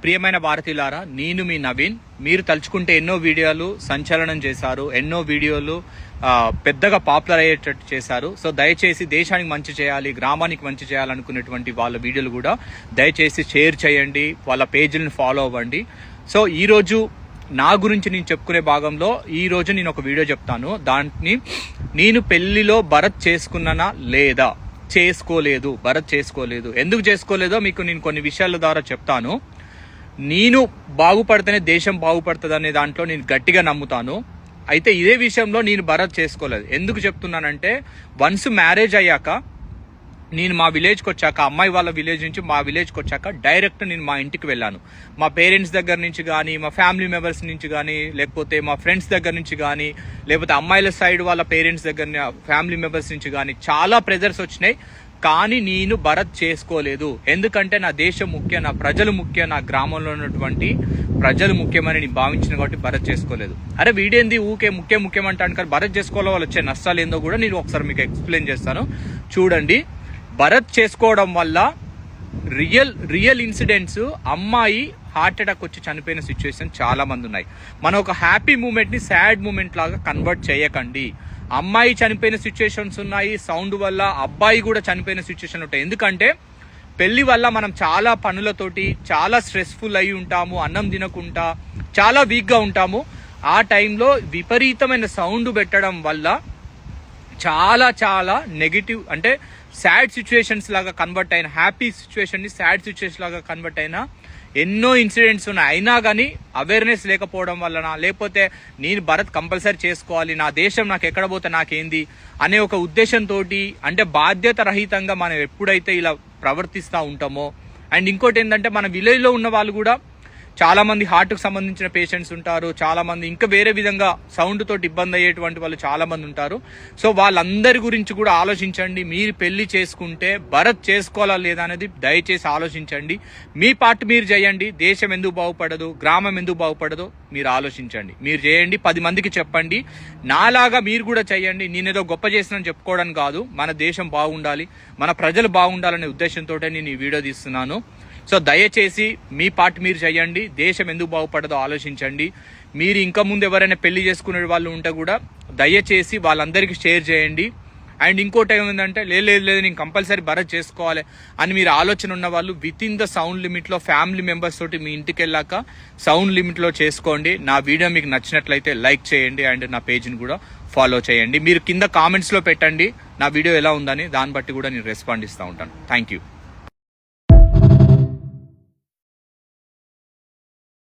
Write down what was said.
ప్రియమైన భారతీయులారా, నేను మీ నవీన్. మీరు తలుచుకుంటే ఎన్నో వీడియోలు సంచలనం చేశారు, ఎన్నో వీడియోలు పెద్దగా పాపులర్ అయ్యేటట్టు చేశారు. సో దయచేసి దేశానికి మంచి చేయాలి, గ్రామానికి మంచి చేయాలనుకునేటువంటి వాళ్ళ వీడియోలు కూడా దయచేసి షేర్ చేయండి, వాళ్ళ పేజీలను ఫాలో అవ్వండి. సో ఈరోజు నా గురించి నేను చెప్పుకునే భాగంలో ఈరోజు నేను ఒక వీడియో చెప్తాను. దాన్ని నేను పెళ్లిలో భరత్ చేసుకున్నానా లేదా, చేసుకోలేదు, భరత్ చేసుకోలేదు. ఎందుకు చేసుకోలేదో మీకు నేను కొన్ని విషయాల ద్వారా చెప్తాను. నేను బాగుపడితేనే దేశం బాగుపడుతుంది అనే దాంట్లో నేను గట్టిగా నమ్ముతాను. అయితే ఇదే విషయంలో నేను భరత్ చేసుకోలేదు. ఎందుకు చెప్తున్నానంటే, వన్స్ మ్యారేజ్ అయ్యాక నేను మా విలేజ్కి వచ్చాక, అమ్మాయి వాళ్ళ విలేజ్ నుంచి మా విలేజ్కి వచ్చాక డైరెక్ట్ నేను మా ఇంటికి వెళ్ళాను. మా పేరెంట్స్ దగ్గర నుంచి కానీ, మా ఫ్యామిలీ మెంబర్స్ నుంచి కానీ, లేకపోతే మా ఫ్రెండ్స్ దగ్గర నుంచి కానీ, లేకపోతే అమ్మాయిల సైడ్ వాళ్ళ పేరెంట్స్ దగ్గర, ఫ్యామిలీ మెంబర్స్ నుంచి కానీ చాలా ప్రెజర్స్ వచ్చినాయి. కానీ నేను భరత్ చేసుకోలేదు. ఎందుకంటే నా దేశం ముఖ్యం, నా ప్రజలు ముఖ్యం, నా గ్రామంలో ఉన్నటువంటి ప్రజలు ముఖ్యమని నేను భావించిన కాబట్టి భరత్ చేసుకోలేదు. అరే వీడేంది ఊకే ముఖ్యం అంటాను, కానీ భరత్ చేసుకోవడం వల్ల వచ్చే నష్టాలు ఏందో కూడా నేను ఒకసారి మీకు ఎక్స్ప్లెయిన్ చేస్తాను. చూడండి, భరత్ చేసుకోవడం వల్ల రియల్ ఇన్సిడెంట్స్, అమ్మాయి హార్ట్ అటాక్ వచ్చి చనిపోయిన సిచ్యువేషన్ చాలా మంది ఉన్నాయి. మనం ఒక హ్యాపీ మూమెంట్ ని సాడ్ మూమెంట్ లాగా కన్వర్ట్ చేయకండి. అమ్మాయి చనిపోయిన సిచ్యువేషన్స్ ఉన్నాయి, సౌండ్ వల్ల అబ్బాయి కూడా చనిపోయిన సిచ్యువేషన్ ఉంటాయి. ఎందుకంటే పెళ్లి వల్ల మనం చాలా పనులతోటి చాలా స్ట్రెస్ఫుల్ అయి ఉంటాము, అన్నం తినకుండా చాలా వీక్గా ఉంటాము. ఆ టైంలో విపరీతమైన సౌండ్ పెట్టడం వల్ల చాలా నెగిటివ్, అంటే సాడ్ సిచ్యువేషన్స్ లాగా కన్వర్ట్ అయిన, హ్యాపీ సిచ్యువేషన్ ని సాడ్ సిచ్యువేషన్ లాగా కన్వర్ట్ అయిన ఎన్నో ఇన్సిడెంట్స్ ఉన్నాయి. అయినా కానీ అవేర్నెస్ లేకపోవడం వలన, లేకపోతే నేను భరత్ కంపల్సరీ చేసుకోవాలి, నా దేశం నాకు ఎక్కడ పోతే నాకేంది అనే ఒక ఉద్దేశంతో, అంటే బాధ్యత రహితంగా మనం ఎప్పుడైతే ఇలా ప్రవర్తిస్తూ ఉంటామో. అండ్ ఇంకోటి ఏంటంటే, మన విలేజ్లో ఉన్న వాళ్ళు కూడా చాలా మంది హార్ట్కి సంబంధించిన పేషెంట్స్ ఉంటారు, చాలా మంది ఇంకా వేరే విధంగా సౌండ్ తోటి ఇబ్బంది అయ్యేటువంటి వాళ్ళు చాలా మంది ఉంటారు. సో వాళ్ళందరి గురించి కూడా ఆలోచించండి. మీరు పెళ్లి చేసుకుంటే భరత్ చేసుకోవాలా లేదా అనేది దయచేసి ఆలోచించండి. మీ పార్ట్ మీరు చేయండి. దేశం ఎందుకు బాగుపడదు, గ్రామం ఎందుకు బాగుపడదో మీరు ఆలోచించండి. మీరు చేయండి, 10 మందికి చెప్పండి. నాలాగా మీరు కూడా చేయండి. నేనేదో గొప్ప చేసినని చెప్పుకోవడం కాదు, మన దేశం బాగుండాలి, మన ప్రజలు బాగుండాలనే ఉద్దేశంతో నేను ఈ వీడియో తీస్తున్నాను. సో దయచేసి మీ పార్ట్ మీరు చేయండి. దేశం ఎందుకు బాగుపడదో ఆలోచించండి. మీరు ఇంకా ముందు ఎవరైనా పెళ్లి చేసుకునే వాళ్ళు ఉంటే కూడా దయచేసి వాళ్ళందరికీ షేర్ చేయండి. అండ్ ఇంకోటి ఏమైందంటే, లేదు నేను కంపల్సరీ భరత్ చేసుకోవాలి అని మీరు ఆలోచన ఉన్న వాళ్ళు విత్ ఇన్ ద సౌండ్ లిమిట్లో ఫ్యామిలీ మెంబర్స్ తోటి మీ ఇంటికి వెళ్ళాక సౌండ్ లిమిట్లో చేసుకోండి. నా వీడియో మీకు నచ్చినట్లయితే లైక్ చేయండి అండ్ నా పేజ్ని కూడా ఫాలో చేయండి. మీరు కింద కామెంట్స్లో పెట్టండి నా వీడియో ఎలా ఉందని, దాన్ని బట్టి కూడా నేను రెస్పాండ్ ఇస్తూ ఉంటాను. Thank you.